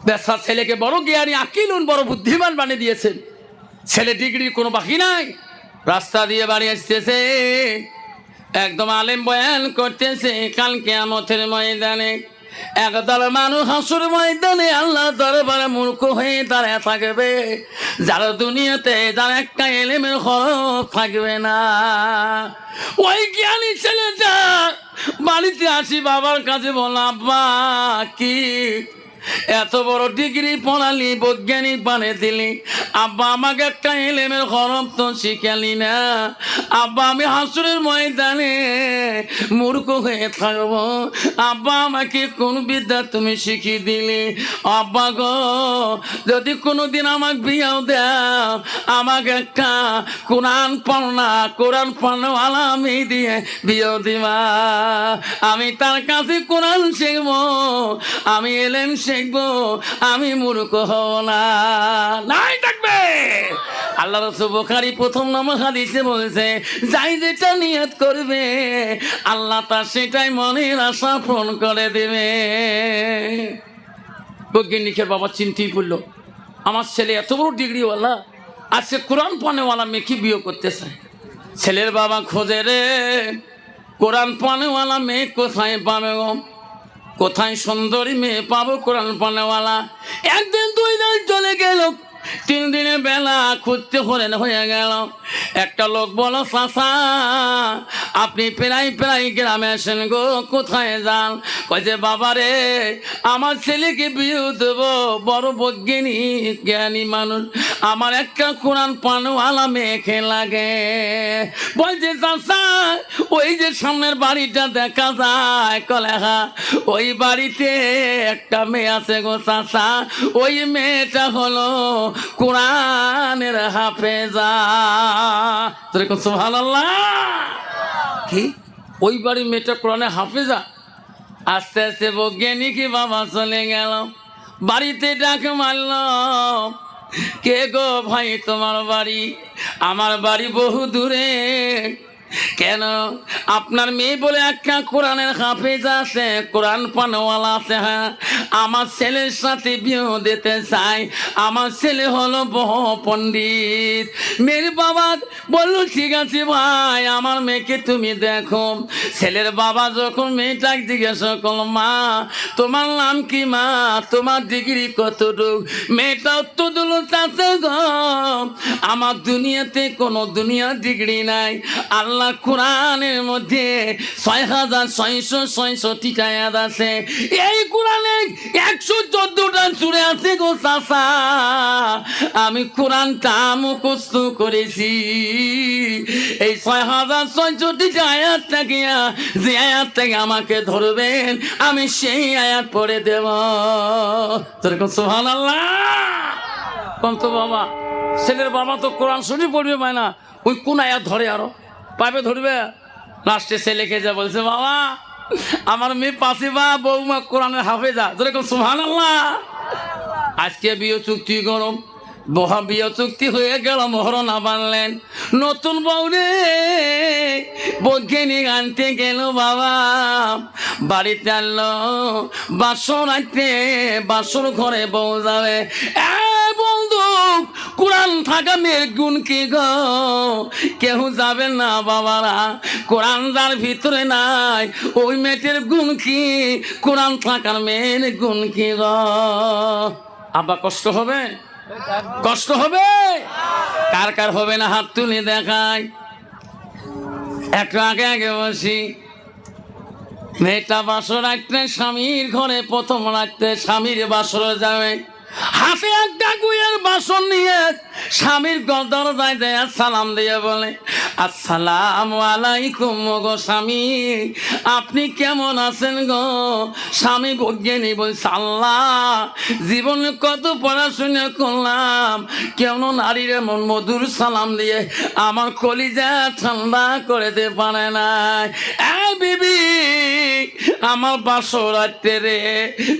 বেচার ছেলেকে বড় জ্ঞানী আকিলুন, বড় বুদ্ধিমান বানিয়ে দিয়েছেন। ছেলে ডিগ্রির কোনো বাকি নাই, রাস্তা দিয়ে বাড়ি আসতেছে, একদম আলেম বয়ান করতেছে কাল কিয়ামতের ময়দানে একদল মানুষ হাসুর ময়দানে আল্লাহ দরবারে মূর্খ হয়ে দাঁড়ায় থাকবে, যারা দুনিয়াতে যার একটা এলেমের খরচ থাকবে না। ওই জ্ঞানী ছেলেটা বাড়িতে আসি বাবার কাছে বল, আব্বা কি এত বড় ডিগ্রি পড়ালি, বৈজ্ঞানিক বানিয়ে দিলি, আব্বা আমাকে একটা এলেমের খরচ তো শিখালি না। আব্বা আমি হাসুরের ময়দানে মূর্খ হয়ে থাকবো, আব্বা আমাকে কোন বিদ্যা তুমি শিখিয়ে দিলি? আব্বা গো, যদি কোনোদিন আমাকে বিয়াও দাও, আমাকে একটা কোরআন পড়াওয়ালা আমি দিয়ে বিয়েও দিবা, আমি তার কাছে কোরআন শিখবো, আমি এলেম শিখবো, আমি মূর্খ হব না। নাই থাকবে। আল্লাহ রাসূল বুখারী প্রথম নম্বর হাদিসে বলেছে, যাই যেটা নিয়ত করবে আল্লাহ তার সেটাই মনের আশা পূরণ করে দেবে। বৈজ্ঞানিকের বাবা চিন্তাই পড়লো, আমার ছেলে এত বড় ডিগ্রিওয়ালা, আজকে কোরআন পানেওয়ালা মেয়েকে বিয়ে করতে চায়। ছেলের বাবা খোঁজে রে, কোরআন পানেওয়ালা মেয়ে কোথায় পাবে গো, কোথায় সুন্দরী মেয়ে পাবো কোরআন পানেওয়ালা? একদিন 2 দিন চলে গেল, 3 দিনের বেলা খুঁজতে হয়ে গেল। একটা লোক বলো, চাচা আপনি প্রায় গ্রামে আসেন গো, কোথায় যান? কয়েছে বাবা রে, আমার ছেলেকে বিয়ে দেবো, বড় বৈজ্ঞানিক জ্ঞানী মানুষ, আমার একটা কোরআন পানওয়ালা মেয়েকে লাগে। বলছে চাচা ওই যে সামনের বাড়িটা দেখা যায় কলেহা, ওই বাড়িতে একটা মেয়ে আছে গো চাচা, ওই মেয়েটা হলো কোরআনের হাফেজা। সুবহানাল্লাহ। কি ওই বাড়ির মেয়েটা কোরআনের হাফেজা? আস্তে আস্তে বৈজ্ঞানিক বাবা চলে গেল, বাড়িতে ডাক মারল, কে গো ভাই তোমার বাড়ি? আমার বাড়ি বহু দূরে। কেন? আপনার মেয়ে বলে একটা কোরআনের হাফেজ আছে, কোরআন পানওয়ালা আছে। হ্যাঁ, আমার ছেলের সাথে বিয়ে দিতে চাই, আমার ছেলে হলো বহু পণ্ডিত। মেয়ের বাবা বলল ঠিক আছে ভাই, আমার মেয়েকে তুমি দেখো। ছেলের বাবা যখন মেয়েটাকে জিজ্ঞাসা করল, মা তোমার নাম কি? মা তোমার ডিগ্রি কতটুক? মেয়েটা উত্তর দিল, চাচা গো আমার দুনিয়াতে কোনো দুনিয়ার ডিগ্রি নাই, আল্লাহ কোরআনের মধ্যে 6666টি আয়াত আছে, এই কোরআনে 114টা সূরা আছে গো চাচা, আমি কোরআনটা মুখস্থ করেছি। এই 6666টি আয়াতটাকে, যে আয়াতটাকে আমাকে ধরবেন আমি সেই আয়াত পড়ে দেব। সুবহানাল্লাহ। কোন তো বাবা, ছেলের বাবা তো কোরআন শরীফ পড়বে পায় না, ওই কোন আয়াত ধরে আরো পাবে ধরবে। লাস্টে ছেলেকে যা বলছে, বাবা আমার মেয়ে পাশিবা বৌমা কোরআনের হাফেজা। যেরকম সুবহানাল্লাহ। আজকে বিয়ে চুক্তি গরম, বিয়ে চুক্তি হয়ে গেল, মোহরনা বানলেন। নতুন বউরে বৈজ্ঞানিক আনতে গেল, বাবা বাড়িতে আনলো, বাসর আনতে, বাসর ঘরে বউ যাবে। বন্ধু কোরআন থাকা মেয়ের গুণ কি গো? কেউ যাবে না বাবারা, কোরআন যার ভিতরে নাই ওই মেয়েটির গুণ কি? কোরআন থাকার মেয়ের গুণ কি গো? আব্বা কষ্ট হবে? কষ্ট হবে? কার কার হবে না হাত তুলে দেখায়। একটু আগে আগে বসি, মেয়েটা বাসর রাখতে স্বামীর ঘরে, প্রথম রাখতে স্বামীর বাসর যাবে, হাতে একটা গুয়ের বাসন নিয়ে স্বামীর দরজায় দেয়, সালাম দিয়ে বলে, আসসালামু আলাইকুম গো স্বামী, আপনি কেমন আছেন গো? স্বামী বৈজ্ঞানী বলছে, আল্লাহ জীবনে কত পড়াশোনা করলাম, কেমন নারীর এমন মধুর সালাম দিয়ে আমার কলিজা ঠান্ডা করে দিতে পারে না। বিবি আমার বাসর রাখতে রে,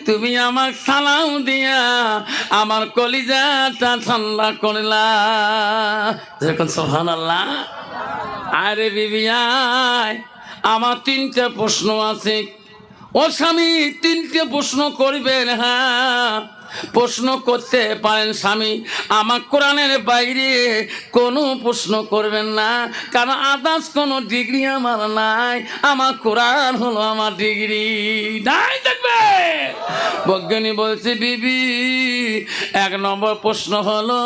তুমি আমার সালাম দিয়া আমার কলিজাটা ঠান্ডা করলা। দেখুন সুবহানাল্লাহ। আরে বিবি আয়, আমার 3টা প্রশ্ন আছে, ও স্বামী, তিনটে প্রশ্ন করবেন। হ্যাঁ, প্রশ্ন করতে পারেন স্বামী, আমার কোরআনের বাইরে কোনো প্রশ্ন করবেন না, কারণ আদার্স কোনো ডিগ্রি আমার নাই, আমার কোরআন হলো আমার ডিগ্রি। নাই দেখবে বৈজ্ঞানিক বলছে, বিবি 1 নম্বর প্রশ্ন হলো,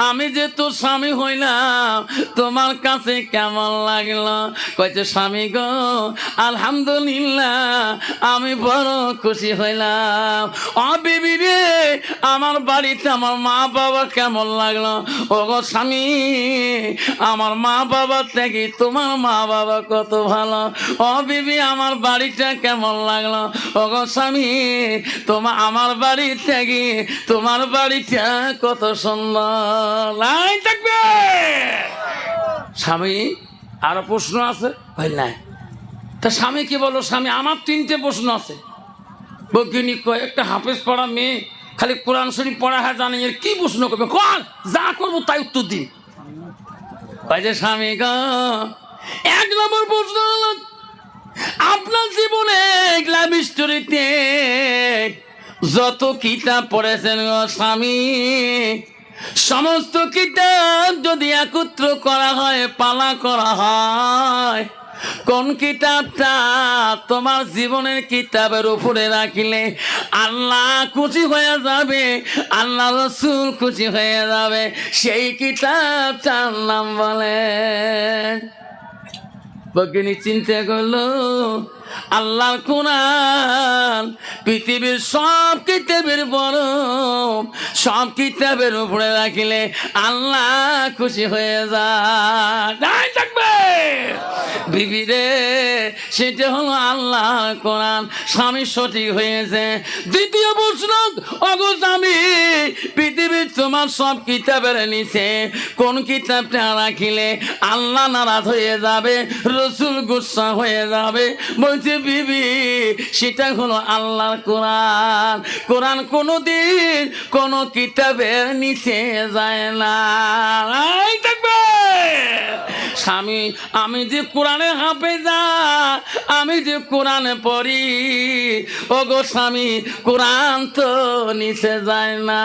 আমি যে তোর স্বামী হইলাম তোমার কাছে কেমন লাগলো? কয়েছে, স্বামী গো আলহামদুলিল্লাহ আমি বড় খুশি হইলাম। ও বিবি রে, আমার বাড়িতে আমার মা বাবা কেমন লাগলো? ও গো স্বামী, আমার মা বাবার থেকে তোমার মা বাবা কত ভালো। ও বিবি, আমার বাড়িটা কেমন লাগলো? ও গো স্বামী, আমার বাড়ি থেকে তোমার বাড়িটা কত সুন্দর। নাই থাকবে স্বামী, আরো প্রশ্ন আছে? ভাই নাই। তা স্বামী কি বলো? স্বামী, আমার 3টে প্রশ্ন আছে। বৈজ্ঞানিক কয়, একটা হাফেজ পড়া মেয়ে খালি কোরআন শরীফ পড়া হয় জানে, এর কি প্রশ্ন করবে? কর, যা করবো তাই উত্তর দিন। কয় যে, স্বামী গো 1 নম্বর প্রশ্ন হলো, আপনার জীবনে লাভ স্টোরিতে যত কিতাব পড়েছেন গো স্বামী, সমস্ত কিতাব যদি একত্র করা হয়, পালা করা হয়, কোন কিতাবটা তোমার জীবনের কিতাবের উপরে রাখিলে আল্লাহ খুশি হয়ে যাবে, আল্লাহ রসুল খুশি হয়ে যাবে, সেই কিতাবটার নাম বলে? বৈজ্ঞানিক চিন্তা করলো, আল্লাহর কোরআন পৃথিবীর সব কিতাবের বড়, সব কিতাবের উপরে রাখিলে আল্লাহ খুশি হয়ে যায়। থাকবে বিবি রে, সেটা হলো আল্লাহর কোরআন। স্বামী সঠিক হয়েছে। দ্বিতীয় প্রশ্ন, ওগো স্বামী, পৃথিবীর তোমার সব কিতাবের নিচে কোন কিতাবটা রাখিলে আল্লাহ নারাজ হয়ে যাবে, রসুল গুসা হয়ে যাবে? বলছে বিবি, সেটা হলো আল্লাহর কোরআন। কোরআন কোনোদিন কোনো কিতাবের নিচে যায় না। থাকবে স্বামী, আমি যে কোরআনে হাফেজা, আমি যে কোরআনে পড়ি, ও গো স্বামী, কোরআন তো নিচে যায় না।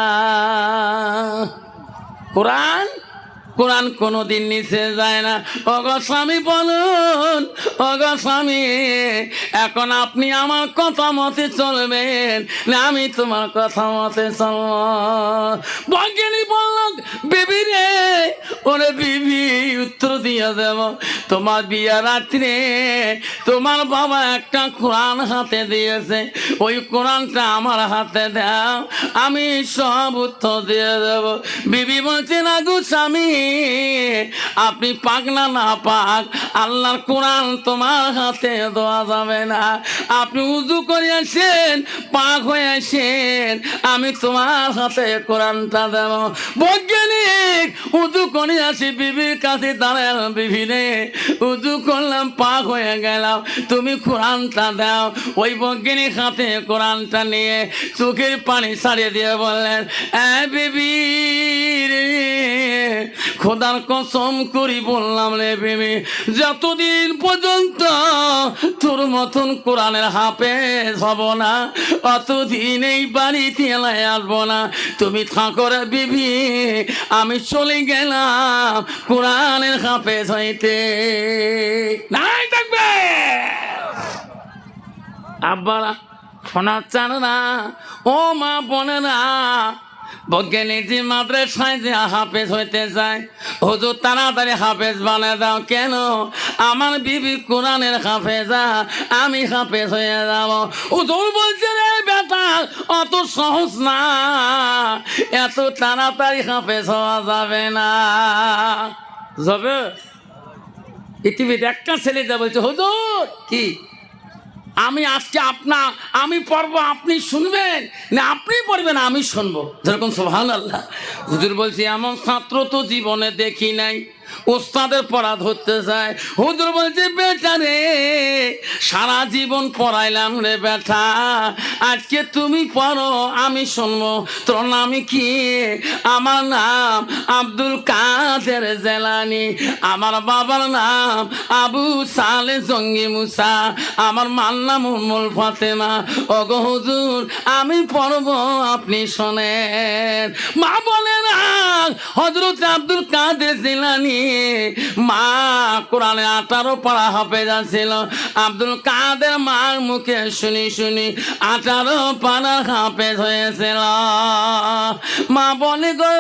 কোরআন কোনোদিন নিচে যায় না। ওগো স্বামী বলুন, ওগো স্বামী, এখন আপনি আমার কথা মতে চলবেন না আমি তোমার কথা মতে চলব? বৈজ্ঞানিক বলল, বিবি রে, ওরে বিবি, উত্তর দিয়ে দেব, তোমার বিয়ে রাত্রে তোমার বাবা একটা কোরআন হাতে দিয়েছে, ওই কোরআনটা আমার হাতে দাও, আমি সব উত্তর দিয়ে দেব। বিবি বলছে, না গো স্বামী, আপনি পাক না পাক, আল্লাহর কোরআন তোমার হাতে দেওয়া যাবে না। আপনি উজু করে আসেন, পাক হয়ে আসেন, আমি তোমার হাতে কোরআনটা দেব। বৈজ্ঞানিক উজু করে আসি, বিবির কাছে দাঁড়াল, বিবি রে, উজু করলাম, পাক হয়ে গেলাম, তুমি কোরআনটা দাও। ওই বৈজ্ঞানিক হাতে কোরআনটা নিয়ে চোখের পানি ছাড়িয়ে দিয়ে বললেন, বিবি রে, খোদার কসম করি বললাম রে বিবি, যতদিন পর্যন্ত তোর মতন কোরআনের হাফেজ হব না, অতদিন এই বাড়িতে এলায় আসবো না। তুমি থাকো রে বিবি, আমি চলে গেলাম কোরআনের হাফেজ হইতে। নাই থাকবে আব্বারা, শোনা চান না, ও মা বোনেরা, বৈজ্ঞানিক যে মাদ্রাসায় যে হাফেজ হইতে যায়, হুজুর তাড়াতাড়ি হাফেজ বানিয়ে দাও। কেন? আমার বিবি কোরআনের হাফেজা, আমি হাফেজ হয়ে যাব। হুজুর বলছে, রে বেটা, অত সহজ না, এত তাড়াতাড়ি হাফেজ হওয়া যাবে না। যাবে পৃথিবীর একটা ছেলে যা বলছে, হুজুর কি আমি আজকে আমি পড়বো, আপনি শুনবেন না? আপনি পড়বেন, আমি শুনবো। যেরকম সুবহানাল্লাহ। হুজুর বলছি, এমন ছাত্র তো জীবনে দেখি নাই। ওস্তাদের পড়া ধরতে চায়। হুজুর বলছে বেটা রে, সারা জীবন পড়াইলাম রে বেটা, আজকে তুমি পড়ো আমি শুনবো। তোর নাম কি? আমার নাম আব্দুল কাদের জেলানি, আমার বাবার নাম আবু সালে জঙ্গি মুসা, আমার মার নাম উম্মুল ফাতেমা। ওগো হুজুর আমি পড়বো, আপনি শোনেন। মা বলে না, হযরত আব্দুল কাদের জিলানী মা কোরআনে 18 পারা হাফেজ ছিল। আব্দুল কাদের মার মুখে শুনি শুনি 18 পারা হাফেজ হয়েছিল। মা বলে গো,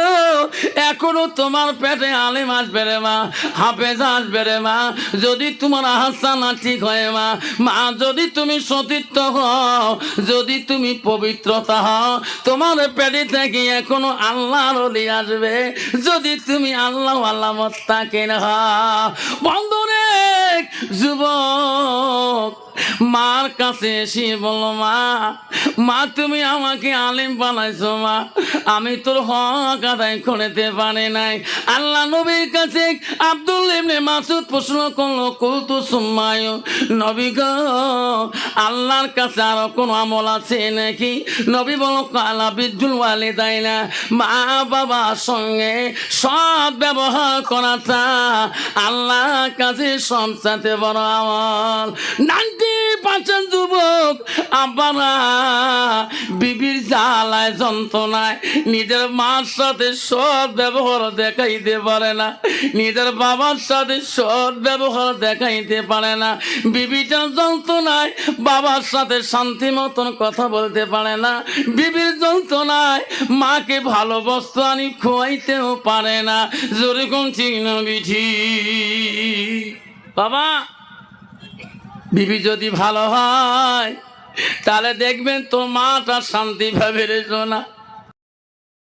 এখনো তোমার পেটে আলেম আসবে রে মা, হাফেজ আসবে রে মা, যদি তোমার আহসানা ঠিক হয় মা। মা যদি তুমি সতীর্থ হও, যদি তুমি পবিত্রতা হও, তোমার পেটে থেকে এখনো আল্লাহর ওলি আসবে, যদি তুমি আল্লাহ আল্লাহ মোত্তাকিন হও। বন্ধুরে যুবক মার কাছে এসে বলল, মা মা তুমি আমাকে আলেম বানাইছো মা, আমি তোর হক আদায় করতে পারি নাই। আল্লাহ নবীর কাছে আব্দুল ইবনে মাসউদ প্রশ্ন করলো, কুলতু সুম্মায় নবী গো, আল্লাহর কাছে আরো কোন আমল আছে নাকি? নবী বলল, কালা বিদ্যুল ওয়ালিদাইনা, মা বাবার সঙ্গে সৎ ব্যবহার করাটা আল্লাহর কাছে সবচাইতে বড় আমল। 90% যুবক আব্বারা বিবির জ্বালায় যন্ত্রণায় নিজের মার সাথে সৎ ব্যবহার দেখাইতে পারে না, নিজের বাবার সাথে সৎ ব্যবহার দেখাইতে পারে না। বিবিটা যন্ত্রণায় বাবার সাথে শান্তি মতন কথা বলতে পারে না। বিবির যন্ত্রণায় মাকে ভালো বস্তু আনি খোয়াইতেও পারে না। জোরে কোন চিহ্ন বিধি বাবা, বিবি যদি ভালো হয় তাহলে দেখবেন তো মাটা শান্তি ভাবে রেছো না।